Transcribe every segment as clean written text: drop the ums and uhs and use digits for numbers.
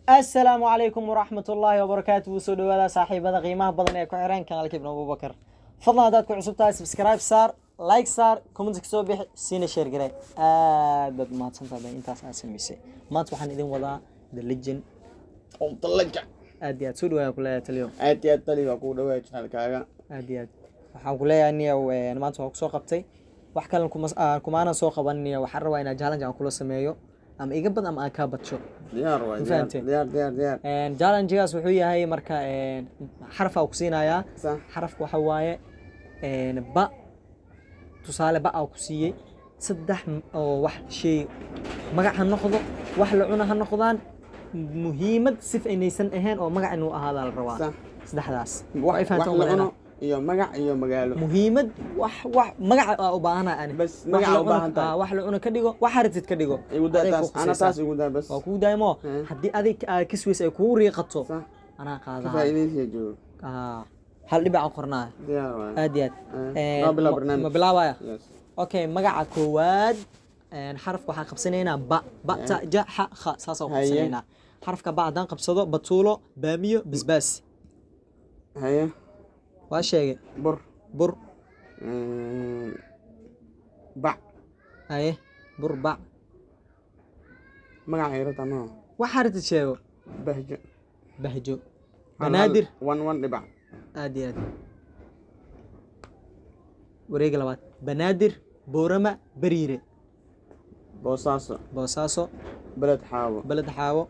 السلام عليكم ورحمة الله وبركاته. سو دوادا صاحبada qiimaha badan ee ku xiran kanaalka Ibn Abu Bakar. fadlan hadaad ku cusub tahay subscribe saar, like saar, comment ka soo bixi, siina share garay. Aad ma santaday intaas aan sameysay. Maanta waxaan idin wadaa The Legend oo talaga aad iyo aad soo dhawaad ku leeyahay taliyo. aad iyo aad taliyo ku dhawaad channelkaaga aad iyo aad waxaan ku leeyahay niyow maanta waan ku soo qabtay wax kale kumaana soo qabanniyo waxaan rabaa inaan challenge aan kula sameeyo ama iga bad ama aan ka badso. diyaar waay diyaar challenge-gaas wuxuu yahay marka xaraf aan ku siinayaa xarafku waxa waaye ba tusaale ba aan ku siiyay saddex oo wax shay magac ha noqdo wax la cuno ha noqdaan muhiimad sif inaysan ahayn oo magac inuu ahaado la rabaa saddexdaas wax la cuno iyo magac iyo magaalo muhiimad wax magac u baahan aan bas magac u baahan tahay wax la cuno ka dhigo wax haritid ka dhigo igu daataas ana taas igu daa bas waa ku daaymo hadii adig kisweys ay ku riiqato ana qaada faa'iideysi joogo hal dhibac qornaa diyaar waay aad iyo aad ma bilaabaya okay magaca koowaad xarafka waxaan qabsanaynaa ba ta ja ha kha saas oo qabsanaynaa xarafka ba hadaan qabsado batuulo baamiyo basbaas haye waa sheegay bur ba haye bur ba magaca yarata ma wax haritid sheego bahjo banaadir wan dhibac aad iyo aad wareega labaad banaadir boorama bariire boosaaso بلد حاوة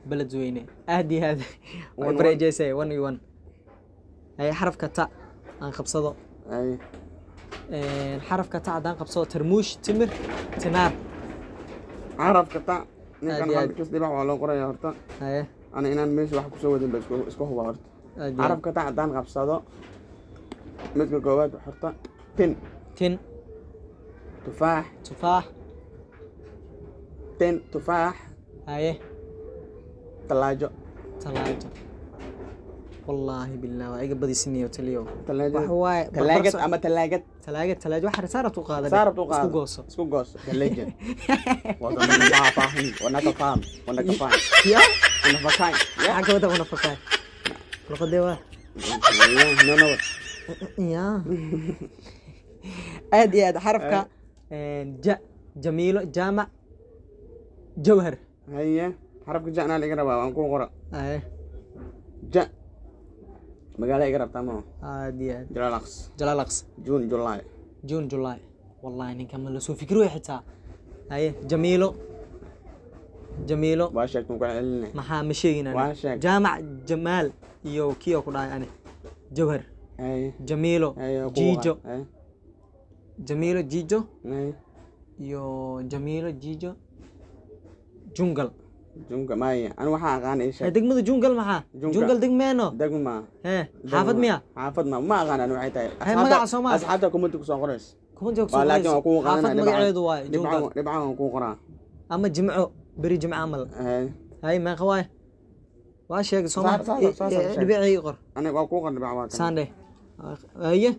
بلد وينه أهدي هذا وبريجيسي 1 هاي حرف كتا عن قبصده أي حرف كتا عن قبصده ترموش تمر تنار حرف كتا نكان ما بكس دبع ولا قرا يا هرتا أيه أنا إن مش واحد كسوة دم بس إسكو هو هرت حرف كتا عن قبصده مثل جواد وحرتا تن تفاح تفاح ايه ثلاجة والله بالله وايق بدي سنيه وتليو ثلاجة ثلاجة اما ثلاجة واحد صارت وقاده اسكو غوص ثلاجة والله ما فاهم وانا كفاهم يا انا فاهم يا حاجه وانا فاهم لقد دوا نو يا ادي حرفك جميل جامع جوهر هيا حرف جاءنا اللي قربها وانكون قرأ جاء مقالة يقرب تمام دي جلالقص جون جولاي والله نكمل سو فكروا حتى هيا جميلو واشك مقال علنا ما مشينا جامع جمال يو كيو كدا انا جوهر جميلو جيجو جيجو يو جميلو جيجو جونجل مايا انا waxaa aqaan ay sheeg degmada jungle maxaa jungle degmeeno degma xaafad miya ma aqaan ana waxay tahay magaca Soomaali asxaabta comment ku soo qorays laakiin waa ku qaadanaa magaceedu waa jungle dhibcaan ku qoraa ama jimco bari jimco amal hay ma qawaay waa sheeg Soomaali dhibicii qor ana waa ku qor dhibca waa Sunday haye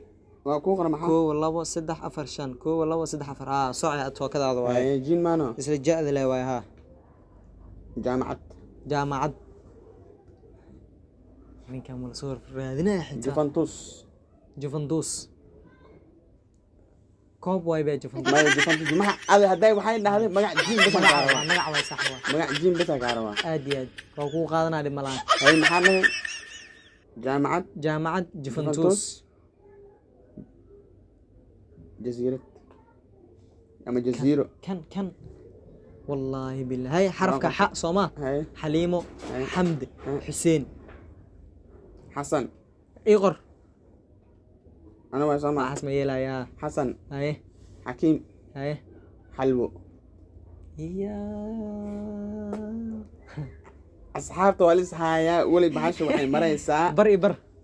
waa ku qor maxaa 2 2 3 4 5 2 2 3 4 socod tookadaada waay jin maano isla jaada leh waay ha جامعة من كامل صور رادنا حتى جوفنتوس كوب واي بي جوفنتوس ما جوفنتوس ما هذا هداي waxay dhahdeen magac jin bas magac way sax waa magac jin bas gaarwa aad waa ku qaadanaa dhimalaan ay maxaa jaamacad جوفنتوس جزيرة أما جزيرة كان والله بالله هاي حرفك حق صوما حليمو حمد حسين حسن إيغر أنا ما سامع اسمه يلا يا حسن هاي حكيم هاي حلو يا أصحاب تواليس هايا ولي بحش وحين مريسا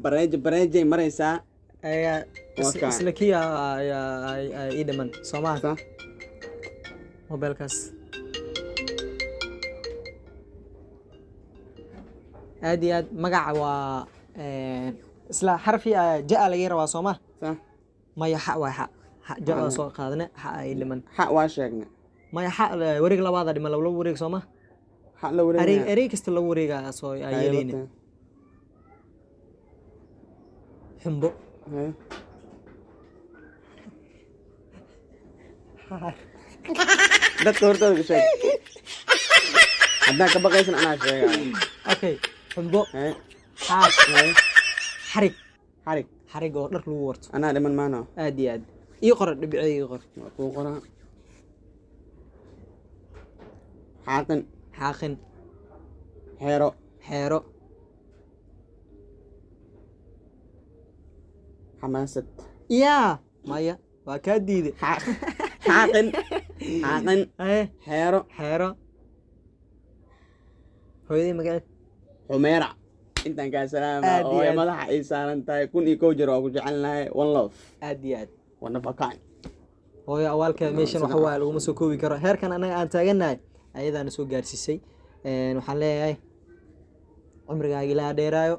بريج مريسا أي سلكية يا إيدمن صوما موبايل كاس aad magaca waa isla xarfi jaa laga rabaa Soomaa صح maya xa waa xa jaa soo qaadane xa ay dhiman xa waa sheegnay maya xa wareeg labaad dhiman laba wareeg Soomaa حلا ورينا أري كست لو وريجا سو أيلين حمبو هاي dadka hortooda sheeg haddaan ka baqaysan anaa sheegaya okay xumbo hee xaaq xarig xarig xarig oo dhar lagu warto anaa dhiman maano aad iyo aad ii qor dhibicay ii qor kuu qoraa xaaqin xaaqin xeero xeero xamaasad yaa maya waa kaa diiday xaaqin xaaqin xeero xeero hooyaday magaceed xumeera intaan kaa salaama oo ay madaxa ay saaran tahay 1001 jeer waa ku jecelnahay one love aad iyo aad wana fakaan hooyo awaalka meeshan waxa waa lagu soo koobi karo heerkan anaga aan taaganahay ayadana soo gaarsiisay waxaan leeyahay cumrigaaga ilaaha dheeraayo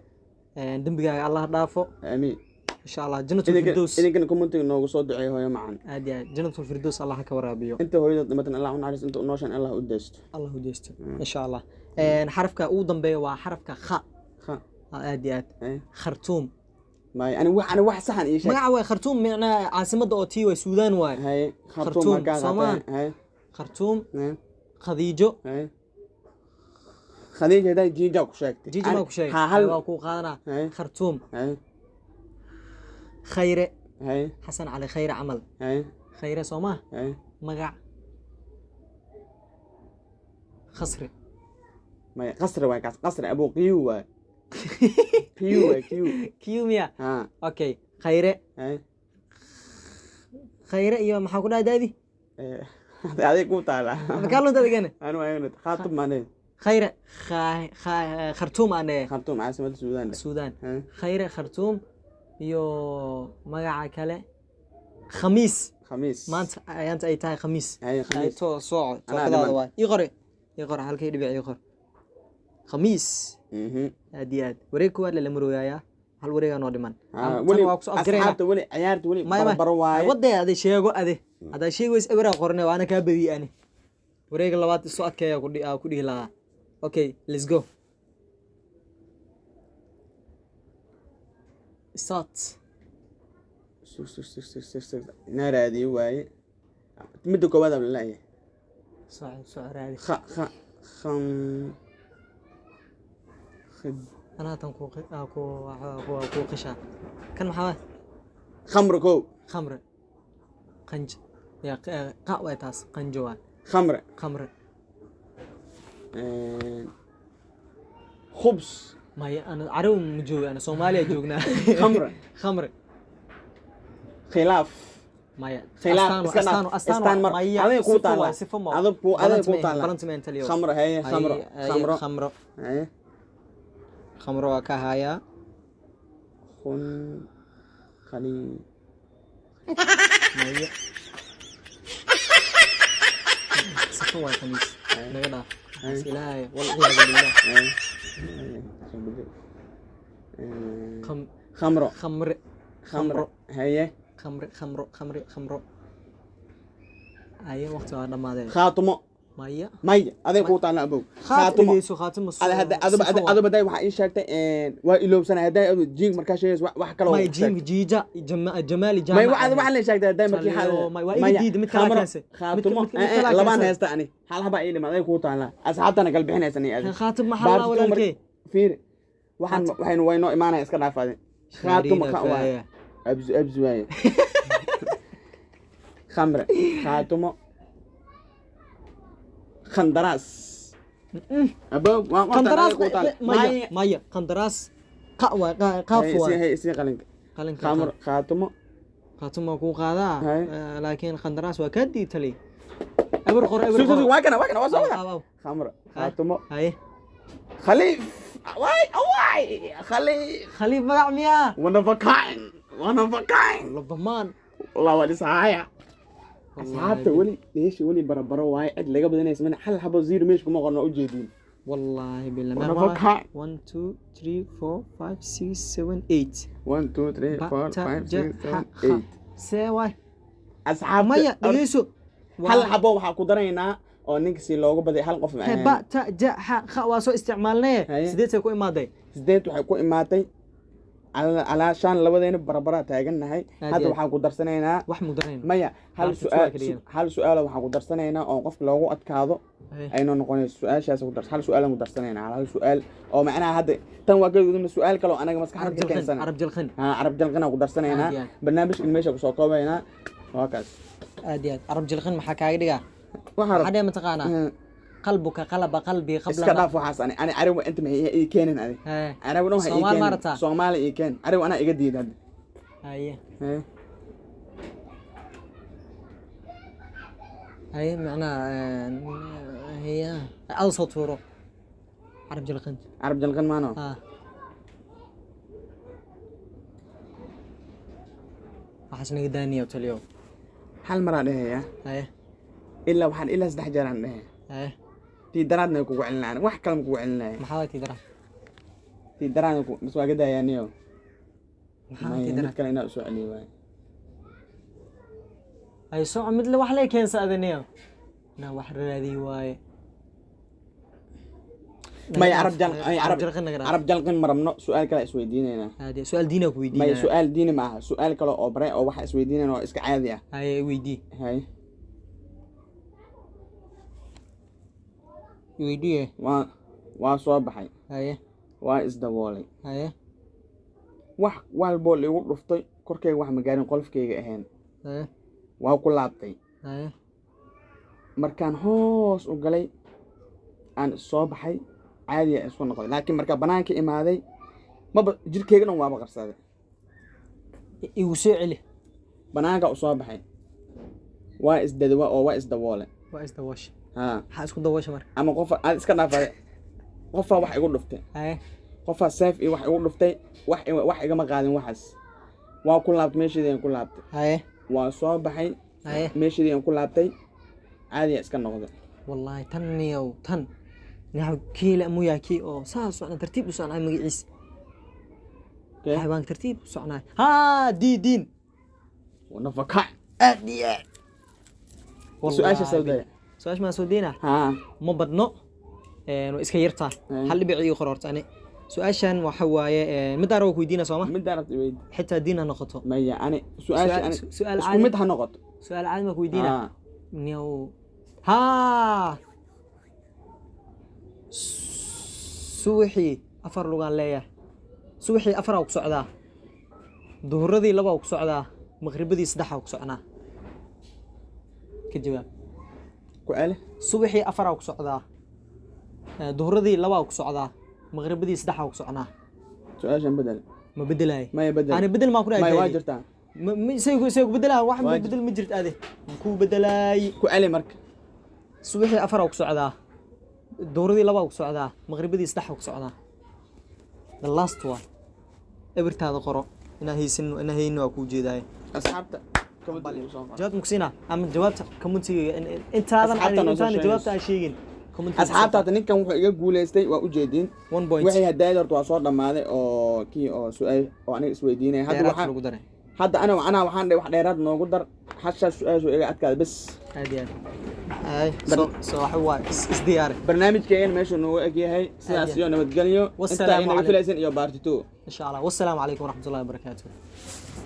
dambigaaga Allah dhaafo amiin إن شاء الله جنة الفردوس إذا كان كومنتي إنه قصاد دعيه هو معنا عادي جنة الفردوس الله كورابيو أنت هو إذا مثلا الله ونعرس أنت نوشان الله قدست الله قدست إن شاء الله حرفك أوضم بيه وحرفك خاء عادي خرطوم ما أنا واحد صحن إيش ما هو خرطوم معنا عاصمة أوتي والسودان واي هاي خرطوم صومال هاي خرطوم خديجة هاي خديجة ده جيجا وكشاكتي جيجا وكشاكتي هل واكو قادنا خرطوم خيرة هاي حسن على خير عمل هاي خيرة صوما هاي مقع خسرة ما قصر واي قصر أبو قيو كيو ميا ها أوكي خيرة هاي خيرة إيوه ما حقولها دادي هذا يكون طالع قالوا أنت دقيقة أنا وين خاطب ماني خيرة خرطوم أنا خرطوم عاصمة السودان خيرة خرطوم يو مقع كله خميس ما أنت أي تاي خميس أي خميس تو صاع كذا يقرأ هل كي يبيع يقرأ خميس أدياد وريك ولا لمرويا هل وريك أنا ودمان ولي أصحابته ولي عيارته ولي برواي وده هذا شيء جو هذا شيء ويس أبرا قرنه وأنا كابدي أنا وريك اللوات الصوت كيا كودي لا أوكي let's go start نار هذه واي تمد كواد ولا لا صعب هذه أنا تنكو أكو قشة كان محاوى خمر قنج يا قهوة تاس قنجوان خمر خبز ما أنا عرب مجوي أنا صوماليا جوجنا خمر خلاف أستان مر هذا يكون طالع هذا يكون طالع خمر هي خمر وكهايا خلي مية صفوا الخميس نقدر إلهي والله بالله خمر هي خمر أي وقت هذا ما ده خاتمه مايا هذا يكون طالع أبو خاتم على هذا بدأ واحد يشارك وإلو سنة هذا جين مركز واحد كلام ما جين جيجا جمال ما واحد اللي يشارك دائما كي حال ما جديد مثل خاتم لبان هستأني حالها بقى إلي ما ده يكون طالع أصحابنا قلبي هنا سني خاتم محل ولا كي فير واحد وينو إيمانه إسكنا فاضي خاتم خواي أبز واي خمرة خاتم خندراس أبو خندراس مايا خندراس قافوا هي قلنك خمر خاتم كو قادا لكن خندراس وكدي تلي ابر قر واكنا وصل خمر خاتم هاي خليف واي خليف مقعميا وانا فكاين لضمان والله ولي صحايا أصحابته ولي ليش ولي بربروا واي عد لقى بدنا يسمعنا حل حبة زيرو مش كم قرنا أوجدين والله بالله ما فكاين 1 2 3 4 5 6 7 8 1 2 3 4 5 6 7 8 سواي أصحاب مايا ليسو حل حبة وحكودرينا oo ninka si looga baday hal qof هاي با تا جا ح خ واسو استعمالنا هاي. سيدتي كو إمادي sideed waxay ku imaatay alaashaan labadeena barabara taagannahay hadda waxaan ku darsanaynaa wax mudarayn maya hal su'aal waxaan ku darsanaynaa oo qofka loogu adkaado aynu noqonayso su'aashaas ku dar hal su'aal aan ku darsanaynaa hal su'aal oo macnaha hadda tan waa gadudna su'aal kale oo anaga maskaxda ka keensan عرب جلخن carab jalqin aan ku darsanaynaa barnaamijka meesha ku soo koobaynaa waa kaas aad عرب جلخن maxaa kaaga dhigaa waxa hadee mataqaana قلبك قلب قلبي قبل iska dhaaf waxaas ani arag inta ma ii keenin adi arag wadon ii keenin Soomaali ii keen arag ana iga diidan haye هاي معناها هي أوسط فروع عرب جلقن عرب جلقن ما نو أحسن قدانية وتليو هل مرة لها هاي إلا وحن إلا سدح جران لها هاي تي درادنا يكو علنا وح كلام كو علنا محاولة تدرا تي درادنا يكو بس واجد يعني يو محاولة تدرا كلنا سؤالي واي هاي سوء مثل وحلا كان سأذنيو نا وحر هذه واي ما يعرف عرب جلقن مرمنا سؤال كلا اسويديننا هذا سؤال دينك ويدينا ما سؤال ديني معها سؤال كلا او بري او waxa isweydiinana oo iska caadi ah هاي ويدي هاي ويدي waa soo baxay هاي waa isdaboolay هاي wax walbo igu dhuftay korkeyga wax ma gaarin qolfkeyga ahayn هاي waa ku laabtay هاي markaan hoos u galay aan soo baxay caadi ah isku noqday laakiin marka banaanka imaaday maba jirkeygana waaba qarsaday igu soo celi banaanka u soo baxay waa isdadwa oo waa isdaboolay waa isdawasha ha waxa isku dawasha mar ama qof aad iska dhaafay qofa wax igu dhuftay هاي qofa saaf iyo wax igu dhuftay wax igama qaadin waxaas waa ku laabtay meeshii ku laabtay هاي waa soo baxay هاي meeshii ku laabtay caadi iska noqday والله تنيو تن نحو كيلا مويا كي او ساس انا ترتيب وسعنا مقيس حيوان ترتيب وسعنا ها دين ونفكع اديا سؤال سوداء سؤال ما سودينا ها ما بدنو انه اسكا يرتا حل بيعيو خرورت انا سؤاشان waxa waaye mid arow ku weydiina Soomaa mid arabti weyd xitaa diina noqoto maya ani su'aal isku mid ha noqoto su'aal caadi ma ku weydiina niyo ها سوحي أفر لغان ليه سوحي أفر أو كسعدا ظهردي لبا أو كسعدا مغربدي سدحة أو كسعنا كجواب كوالي سوحي أفر أو كسعدا ظهردي لبا أو كسعدا مغربدي سدحة أو كسعنا سؤال بدل ما بدلاي ما يبدل أنا بدل ما أكون ما يواجرتها سيقول بدلها واحد بدل مجرد هذه كو بدلاي كوالي مرك سوحي أفر أو كسعدا dowradii laba ku socdaa maqribadii saddex ku socdaa the last one evertaada qoro ina hayno ku jeedaay asxaabta jawaab muksina ama jawaabta commentiga intaadan aan jawaabta aan sheegin asxaabta ninkan wuxuu iga guuleystay waa u jeedin 1 point wixii hadda horta waa soo dhamaaday oo kii oo su'aal oo aniga isweydiinay hadda ana waxaan wax dheeraad noogu dar hasha su'aashu iga adkaad bas هادي soo xawaa isdiyaari barnaamijkeena meesha noogu egyahay sidaas iyo nabadgelyo inta inaga filaysan iyo baartito insha Allah wassalamu alaykum warahmatullahi wabarakatuh